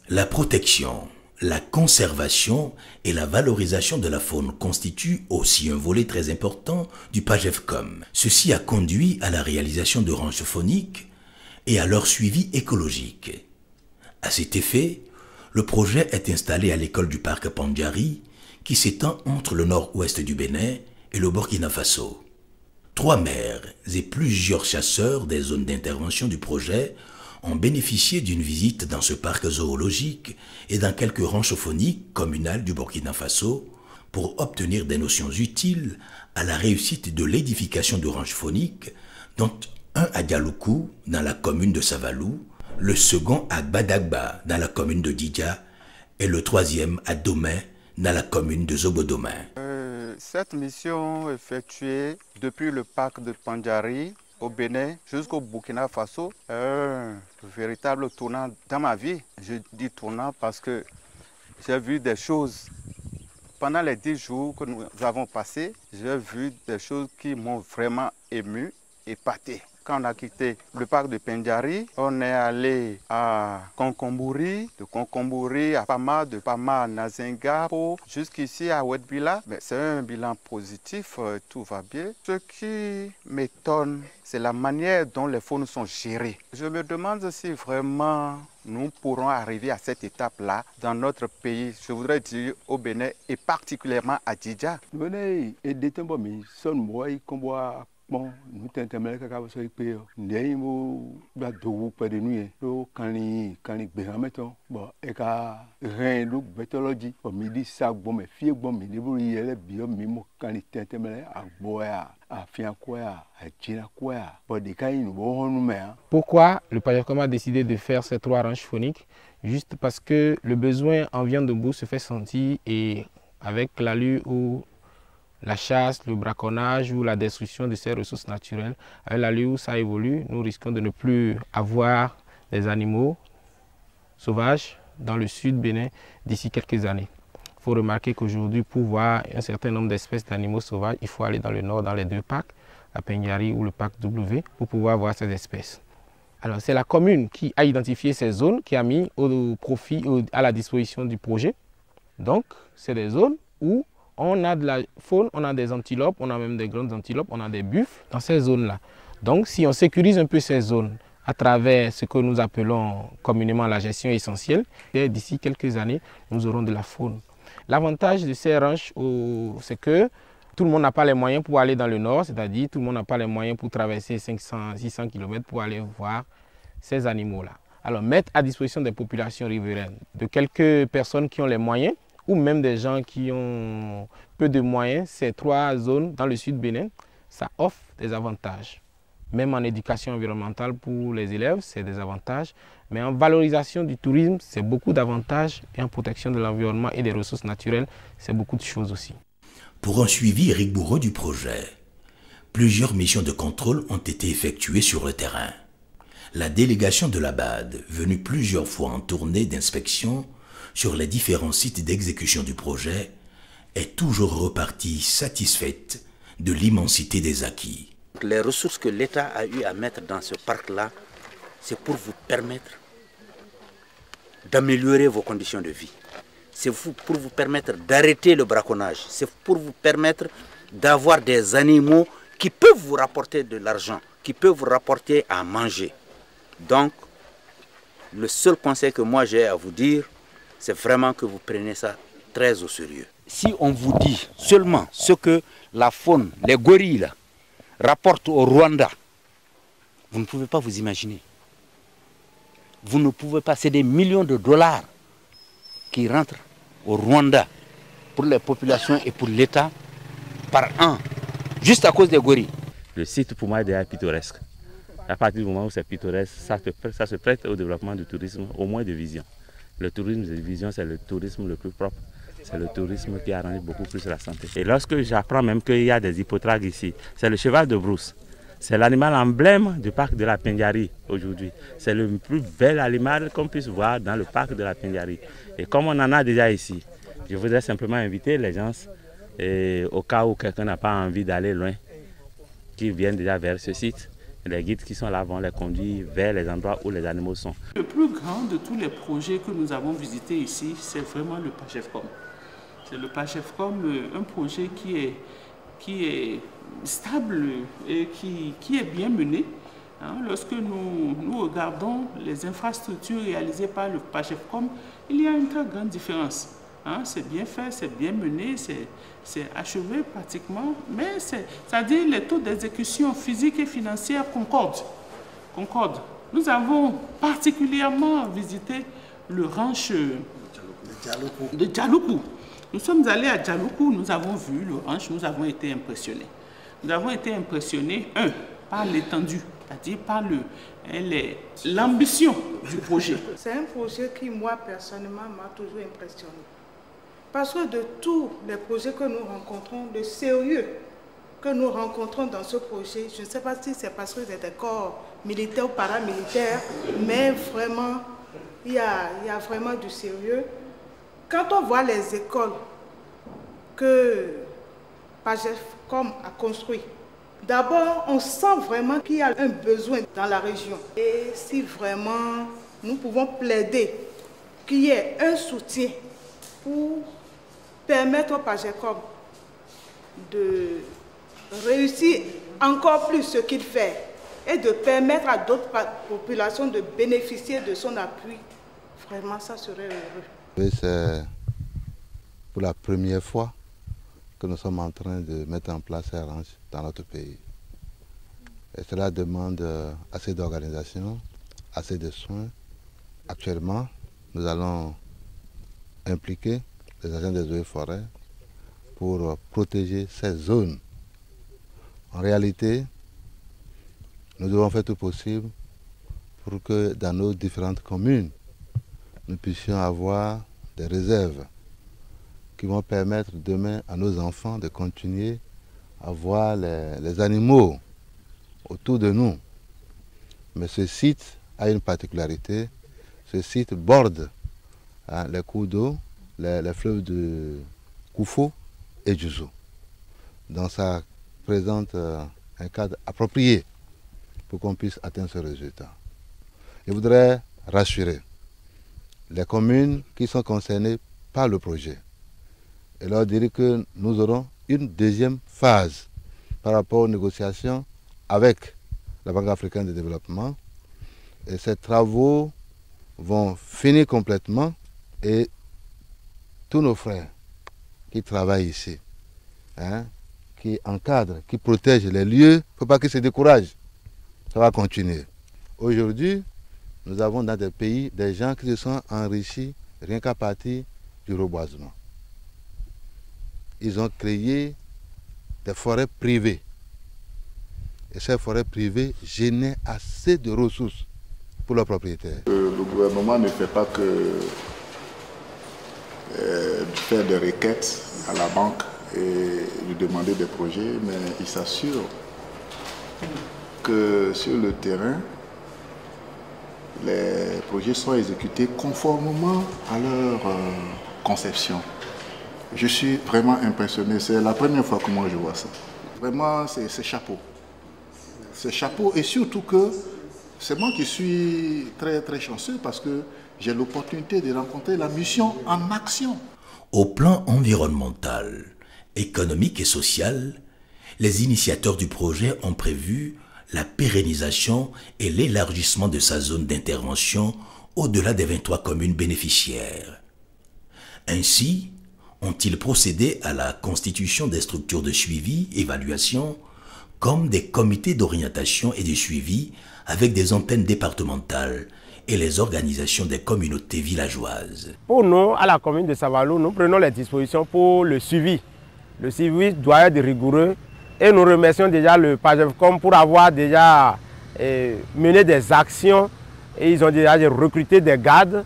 La protection, la conservation et la valorisation de la faune constituent aussi un volet très important du Pagecom. Ceci a conduit à la réalisation de ranches fauniques et à leur suivi écologique. À cet effet, le projet est installé à l'école du parc Pandjari, qui s'étend entre le nord-ouest du Bénin et le Burkina Faso. 3 maires et plusieurs chasseurs des zones d'intervention du projet ont bénéficié d'une visite dans ce parc zoologique et dans quelques ranches fauniques communales du Burkina Faso pour obtenir des notions utiles à la réussite de l'édification de ranches fauniques, dont un à Dialoukou dans la commune de Savalou, le second à Badagba dans la commune de Didja et le troisième à Domain dans la commune de Zobodomain. Cette mission effectuée depuis le parc de Pandjari au Bénin jusqu'au Burkina Faso est un véritable tournant dans ma vie. Je dis tournant parce que j'ai vu des choses. Pendant les 10 jours que nous avons passés, j'ai vu des choses qui m'ont vraiment ému, épaté. Quand on a quitté le parc de Pandjari, on est allé à Konkomburi, de Konkomburi à Pama, de Pama à Nazenga, jusqu'ici à Ouedbila. C'est un bilan positif, tout va bien. Ce qui m'étonne, c'est la manière dont les faunes sont gérées. Je me demande si vraiment nous pourrons arriver à cette étape-là dans notre pays, je voudrais dire au Bénin et particulièrement à Djidja. Bon, nous t'entendons que vous soyez payé. Nous avons des nuits. Nous avons bon, et qu'à rien de bétologie. Au midi, ça, bon, mais fier, bon, mais vous y allez bien, mimo, quand il t'entendait à boire, à faire quoi, à tirer quoi. Bon, des cas, nous avons nous mettre. Pourquoi le PAGEFCOM a décidé de faire ces 3 ranches phoniques? Juste parce que le besoin en viande de boue se fait sentir et avec l'allure où la chasse, le braconnage ou la destruction de ces ressources naturelles, avec l'allure où ça évolue, nous risquons de ne plus avoir des animaux sauvages dans le sud Bénin d'ici quelques années. Il faut remarquer qu'aujourd'hui, pour voir un certain nombre d'espèces d'animaux sauvages, il faut aller dans le nord, dans les 2 parcs, la Pendiari ou le parc W, pour pouvoir voir ces espèces. Alors c'est la commune qui a identifié ces zones, qui a mis au profit, à la disposition du projet. Donc, c'est des zones où on a de la faune, on a des antilopes, on a même des grandes antilopes, on a des buffles dans ces zones-là. Donc si on sécurise un peu ces zones à travers ce que nous appelons communément la gestion essentielle, d'ici quelques années, nous aurons de la faune. L'avantage de ces ranches, c'est que tout le monde n'a pas les moyens pour aller dans le nord, c'est-à-dire tout le monde n'a pas les moyens pour traverser 500-600 km pour aller voir ces animaux-là. Alors mettre à disposition des populations riveraines, de quelques personnes qui ont les moyens, ou même des gens qui ont peu de moyens, ces 3 zones dans le sud Bénin, ça offre des avantages. Même en éducation environnementale pour les élèves, c'est des avantages. Mais en valorisation du tourisme, c'est beaucoup d'avantages. Et en protection de l'environnement et des ressources naturelles, c'est beaucoup de choses aussi. Pour un suivi rigoureux du projet, plusieurs missions de contrôle ont été effectuées sur le terrain. La délégation de la BAD, venue plusieurs fois en tournée d'inspection, sur les différents sites d'exécution du projet, est toujours repartie satisfaite de l'immensité des acquis. Les ressources que l'État a eu à mettre dans ce parc-là, c'est pour vous permettre d'améliorer vos conditions de vie. C'est pour vous permettre d'arrêter le braconnage. C'est pour vous permettre d'avoir des animaux qui peuvent vous rapporter de l'argent, qui peuvent vous rapporter à manger. Donc, le seul conseil que moi j'ai à vous dire, c'est vraiment que vous preniez ça très au sérieux. Si on vous dit seulement ce que la faune, les gorilles là, rapportent au Rwanda, vous ne pouvez pas vous imaginer. Vous ne pouvez pas, c'est des millions de dollars qui rentrent au Rwanda pour les populations et pour l'État par an, juste à cause des gorilles. Le site pour moi est déjà pittoresque. À partir du moment où c'est pittoresque, ça se prête au développement du tourisme, au moins de vision. Le tourisme de vision, c'est le tourisme le plus propre. C'est le tourisme qui arrange beaucoup plus la santé. Et lorsque j'apprends même qu'il y a des hippotragues ici, c'est le cheval de brousse. C'est l'animal emblème du parc de la Pendiari aujourd'hui. C'est le plus bel animal qu'on puisse voir dans le parc de la Pendiari. Et comme on en a déjà ici, je voudrais simplement inviter les gens, et au cas où quelqu'un n'a pas envie d'aller loin, qu'ils viennent déjà vers ce site. Les guides qui sont là vont les conduire vers les endroits où les animaux sont. Le plus grand de tous les projets que nous avons visités ici, c'est vraiment le PAGEFCOM. C'est le PAGEFCOM, un projet qui est stable et qui est bien mené. Lorsque nous regardons les infrastructures réalisées par le PAGEFCOM, il y a une très grande différence. C'est bien fait, c'est bien mené, c'est achevé pratiquement, mais c'est-à-dire les taux d'exécution physique et financière concordent. Nous avons particulièrement visité le ranch de Djaloukou. Nous sommes allés à Djaloukou, nous avons vu le ranch, nous avons été impressionnés. Nous avons été impressionnés, par l'étendue, c'est-à-dire par l'ambition du projet. C'est un projet qui, moi, personnellement, m'a toujours impressionné. Parce que de tous les projets que nous rencontrons, le sérieux que nous rencontrons dans ce projet, je ne sais pas si c'est parce que c'est des corps militaires ou paramilitaires, mais vraiment, il y a vraiment du sérieux. Quand on voit les écoles que PAGEFCOM a construites, d'abord, on sent vraiment qu'il y a un besoin dans la région. Et si vraiment nous pouvons plaider qu'il y ait un soutien pour permettre au PAGEFCOM de réussir encore plus ce qu'il fait et de permettre à d'autres populations de bénéficier de son appui, Vraiment, ça serait heureux. Oui, c'est pour la première fois que nous sommes en train de mettre en place ces ranchs dans notre pays. Et cela demande assez d'organisation, assez de soins. Actuellement, nous allons impliquer les agents des eaux et forêts pour protéger ces zones. En réalité, nous devons faire tout possible pour que dans nos différentes communes, nous puissions avoir des réserves qui vont permettre demain à nos enfants de continuer à voir les animaux autour de nous. Mais ce site a une particularité. Ce site borde les cours d'eau, les fleuves de Koufo et Djouzou. Donc ça présente un cadre approprié pour qu'on puisse atteindre ce résultat. Je voudrais rassurer les communes qui sont concernées par le projet et leur dire que nous aurons une deuxième phase par rapport aux négociations avec la Banque africaine de développement. Et ces travaux vont finir complètement et tous nos frères qui travaillent ici, qui encadrent, qui protègent les lieux, il ne faut pas qu'ils se découragent. Ça va continuer. Aujourd'hui, nous avons dans des pays des gens qui se sont enrichis rien qu'à partir du reboisement. Ils ont créé des forêts privées. Et ces forêts privées génèrent assez de ressources pour leurs propriétaires. Le gouvernement ne fait pas que faire des requêtes à la banque et lui demander des projets, mais il s'assure que sur le terrain, les projets sont exécutés conformément à leur conception. Je suis vraiment impressionné, c'est la première fois que moi je vois ça. Vraiment, c'est chapeau. C'est chapeau et surtout que c'est moi qui suis très très chanceux parce que j'ai l'opportunité de rencontrer la mission en action. Au plan environnemental, économique et social, les initiateurs du projet ont prévu la pérennisation et l'élargissement de sa zone d'intervention au-delà des 23 communes bénéficiaires. Ainsi, ont-ils procédé à la constitution des structures de suivi, évaluation, comme des comités d'orientation et de suivi avec des antennes départementales et les organisations des communautés villageoises. Pour nous, à la commune de Savalou, nous prenons les dispositions pour le suivi. Le suivi doit être rigoureux et nous remercions déjà le PAGEVCOM pour avoir déjà mené des actions et ils ont déjà recruté des gardes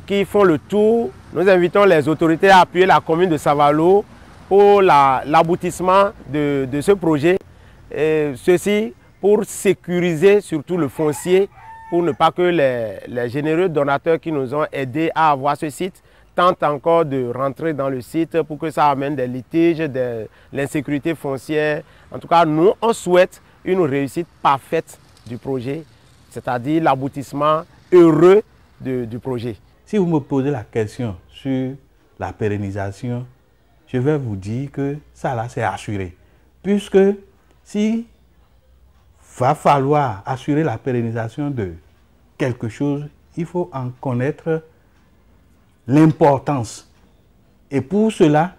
qui font le tour. Nous invitons les autorités à appuyer la commune de Savalou pour l'aboutissement de ce projet. Et ceci pour sécuriser surtout le foncier, pour ne pas que les généreux donateurs qui nous ont aidés à avoir ce site tentent encore de rentrer dans le site pour que ça amène des litiges, de l'insécurité foncière. En tout cas, nous, on souhaite une réussite parfaite du projet, c'est-à-dire l'aboutissement heureux du projet. Si vous me posez la question sur la pérennisation, je vais vous dire que ça là, c'est assuré. Puisque si va falloir assurer la pérennisation de quelque chose, il faut en connaître l'importance. Et pour cela,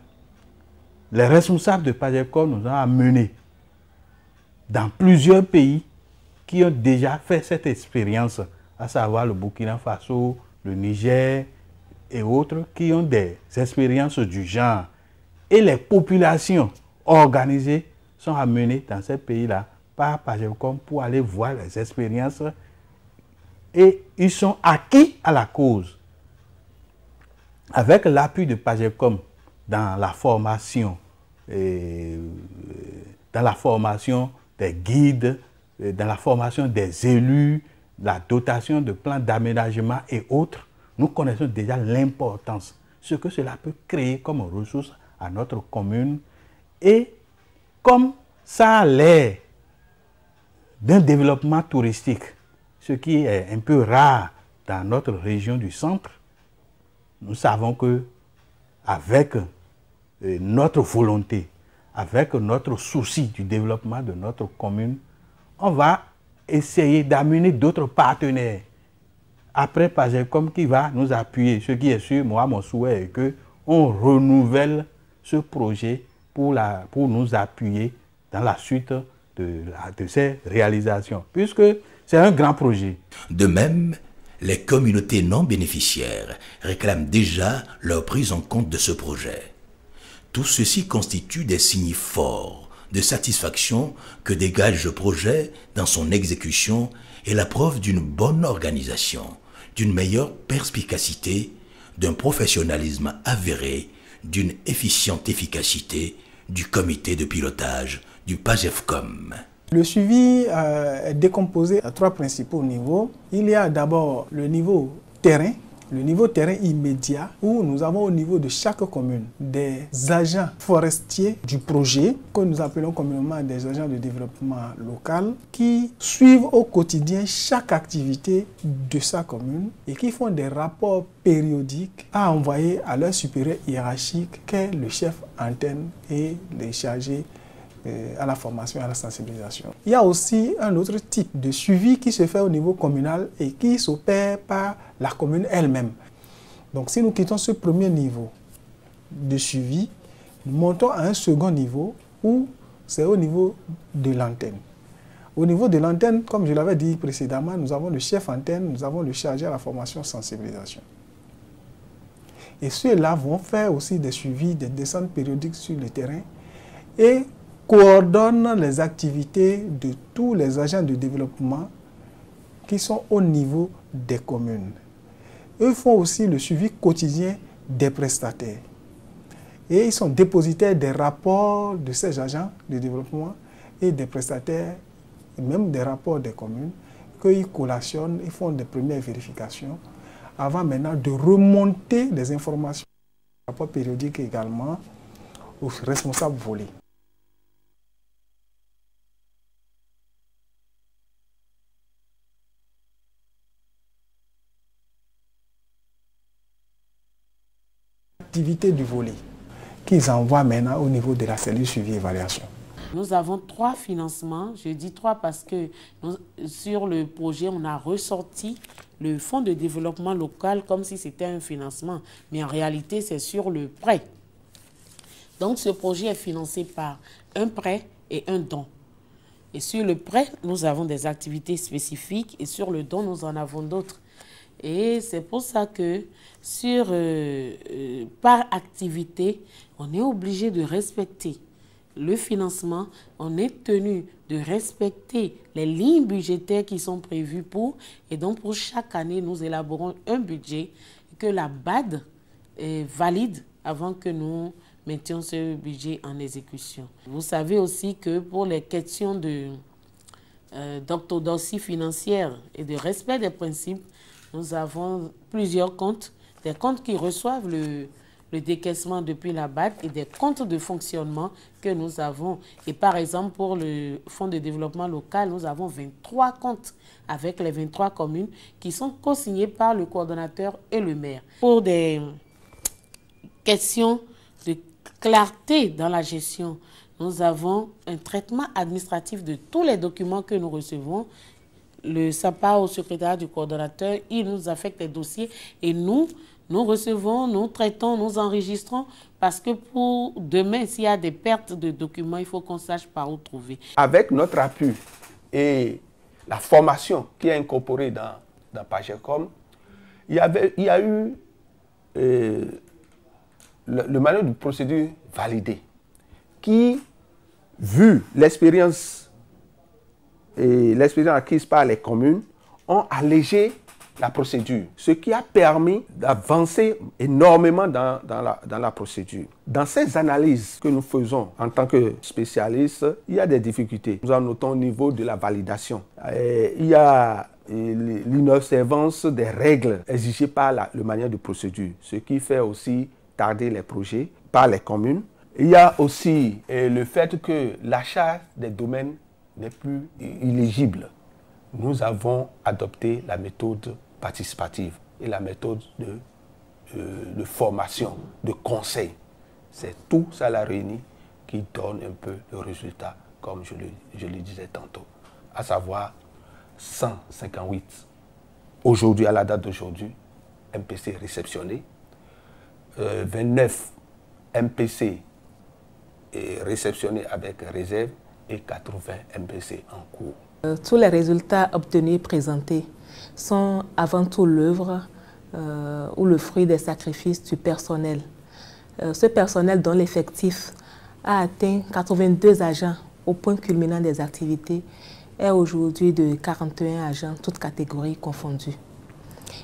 les responsables de PAGEVCOM nous ont amenés dans plusieurs pays qui ont déjà fait cette expérience, à savoir le Burkina Faso, le Niger et autres, qui ont des expériences du genre. Et les populations organisées sont amenées dans ces pays-là par PAGEVCOM pour aller voir les expériences et ils sont acquis à la cause. Avec l'appui de PAGEVCOM dans la formation des guides, dans la formation des élus, la dotation de plans d'aménagement et autres, nous connaissons déjà l'importance, ce que cela peut créer comme ressource à notre commune. Et comme ça a l'air d'un développement touristique, ce qui est un peu rare dans notre région du centre, nous savons que avec notre volonté, avec notre souci du développement de notre commune, on va essayer d'amener d'autres partenaires après Pagecom qui va nous appuyer. Ce qui est sûr, moi, mon souhait est qu'on renouvelle ce projet pour nous appuyer dans la suite de ces réalisations, puisque c'est un grand projet. De même, les communautés non bénéficiaires réclament déjà leur prise en compte de ce projet. Tout ceci constitue des signes forts de satisfaction que dégage le projet dans son exécution et la preuve d'une bonne organisation, d'une meilleure perspicacité, d'un professionnalisme avéré, d'une efficiente efficacité du comité de pilotage du PAGEFCOM. Le suivi est décomposé à 3 principaux niveaux. Il y a d'abord le niveau terrain, le niveau terrain immédiat, où nous avons au niveau de chaque commune des agents forestiers du projet, que nous appelons communément des agents de développement local, qui suivent au quotidien chaque activité de sa commune et qui font des rapports périodiques à envoyer à leur supérieur hiérarchique, qu'est le chef antenne et les chargés à la formation et à la sensibilisation. Il y a aussi un autre type de suivi qui se fait au niveau communal et qui s'opère par la commune elle-même. Donc si nous quittons ce premier niveau de suivi, nous montons à un second niveau où c'est au niveau de l'antenne. Au niveau de l'antenne, comme je l'avais dit précédemment, nous avons le chef antenne, nous avons le chargé à la formation sensibilisation. Et ceux-là vont faire aussi des suivis, des descentes périodiques sur le terrain et coordonne les activités de tous les agents de développement qui sont au niveau des communes. Eux font aussi le suivi quotidien des prestataires. Et ils sont dépositaires des rapports de ces agents de développement et des prestataires, et même des rapports des communes, qu'ils collationnent, ils font des premières vérifications, avant maintenant de remonter des informations, des rapports périodiques également, aux responsables volés. Activité du volet qu'ils envoient maintenant au niveau de la cellule suivi évaluation. Nous avons 3 financements, je dis 3 parce que sur le projet on a ressorti le fonds de développement local comme si c'était un financement, mais en réalité c'est sur le prêt. Donc ce projet est financé par un prêt et un don. Et sur le prêt, nous avons des activités spécifiques et sur le don, nous en avons d'autres. Et c'est pour ça que par activité, on est obligé de respecter le financement, on est tenu de respecter les lignes budgétaires qui sont prévues pour, et donc pour chaque année, nous élaborons un budget que la BAD valide avant que nous mettions ce budget en exécution. Vous savez aussi que pour les questions d'orthodoxie financière et de respect des principes, nous avons plusieurs comptes, des comptes qui reçoivent le décaissement depuis la BAD et des comptes de fonctionnement que nous avons. Et par exemple, pour le Fonds de développement local, nous avons 23 comptes avec les 23 communes qui sont co-signés par le coordonnateur et le maire. Pour des questions de clarté dans la gestion, nous avons un traitement administratif de tous les documents que nous recevons. Ça part au secrétariat du coordonnateur, il nous affecte les dossiers et nous recevons, nous traitons, nous enregistrons parce que pour demain, s'il y a des pertes de documents, il faut qu'on sache par où trouver. Avec notre appui et la formation qui est incorporée dans PAGECOM, il y a eu le manuel de procédure validé qui, vu l'expérience acquise par les communes, ont allégé la procédure, ce qui a permis d'avancer énormément dans la procédure. Dans ces analyses que nous faisons en tant que spécialistes, il y a des difficultés. Nous en notons au niveau de la validation. Il y a l'inobservance des règles exigées par le manuel de procédure, ce qui fait aussi tarder les projets par les communes. Il y a aussi le fait que l'achat des domaines n'est plus éligible. Nous avons adopté la méthode participative et la méthode de formation, de conseil. C'est tout ça la réunie qui donne un peu le résultat, comme je le disais tantôt, à savoir 158 Aujourd'hui, à la date d'aujourd'hui, MPC réceptionné. 29 MPC est réceptionné avec réserve et 80 MPC en cours. Tous les résultats obtenus et présentés sont avant tout l'œuvre ou le fruit des sacrifices du personnel. Ce personnel dont l'effectif a atteint 82 agents au point culminant des activités est aujourd'hui de 41 agents, toutes catégories confondues.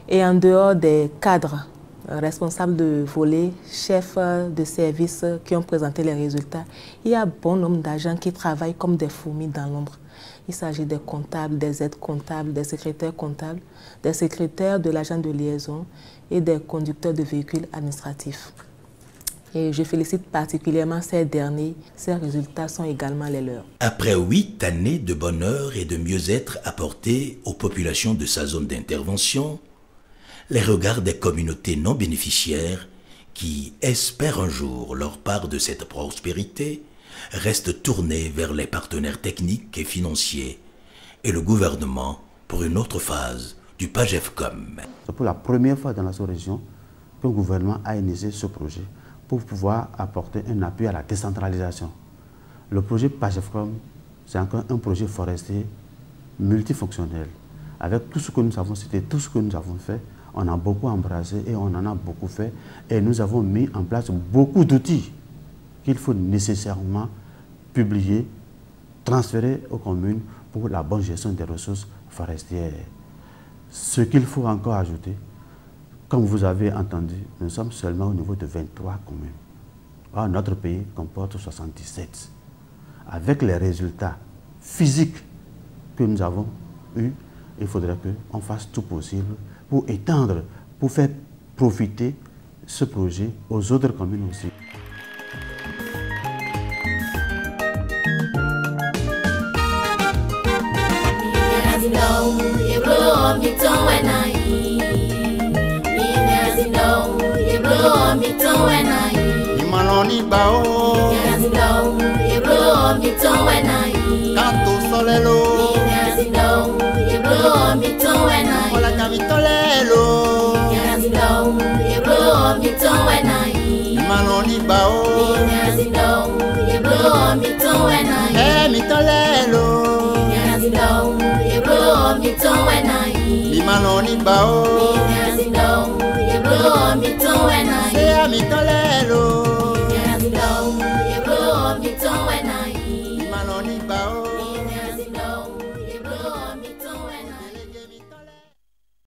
Et en dehors des cadres responsables de volet, chefs de service qui ont présenté les résultats, il y a bon nombre d'agents qui travaillent comme des fourmis dans l'ombre. Il s'agit des comptables, des aides comptables, des secrétaires comptables, des secrétaires de l'agent de liaison et des conducteurs de véhicules administratifs. Et je félicite particulièrement ces derniers. Ces résultats sont également les leurs. Après 8 années de bonheur et de mieux-être apportés aux populations de sa zone d'intervention, les regards des communautés non bénéficiaires qui espèrent un jour leur part de cette prospérité restent tournés vers les partenaires techniques et financiers et le gouvernement pour une autre phase du PAGEFCOM. C'est pour la première fois dans la sous-région que le gouvernement a initié ce projet pour pouvoir apporter un appui à la décentralisation. Le projet PAGEFCOM, c'est encore un projet forestier multifonctionnel. Avec tout ce que nous avons cité, tout ce que nous avons fait, on a beaucoup embrassé et on en a beaucoup fait. Et nous avons mis en place beaucoup d'outils qu'il faut nécessairement publier, transférer aux communes pour la bonne gestion des ressources forestières. Ce qu'il faut encore ajouter, comme vous avez entendu, nous sommes seulement au niveau de 23 communes. Or, notre pays comporte 77. Avec les résultats physiques que nous avons eus, il faudrait qu'on fasse tout possible pour étendre, pour faire profiter ce projet aux autres communes aussi. Imanoni bao Kanto solelo Ola kamitolelo Imanoni bao mitolelo Imanoni bao Sea mitolelo Imanoni bao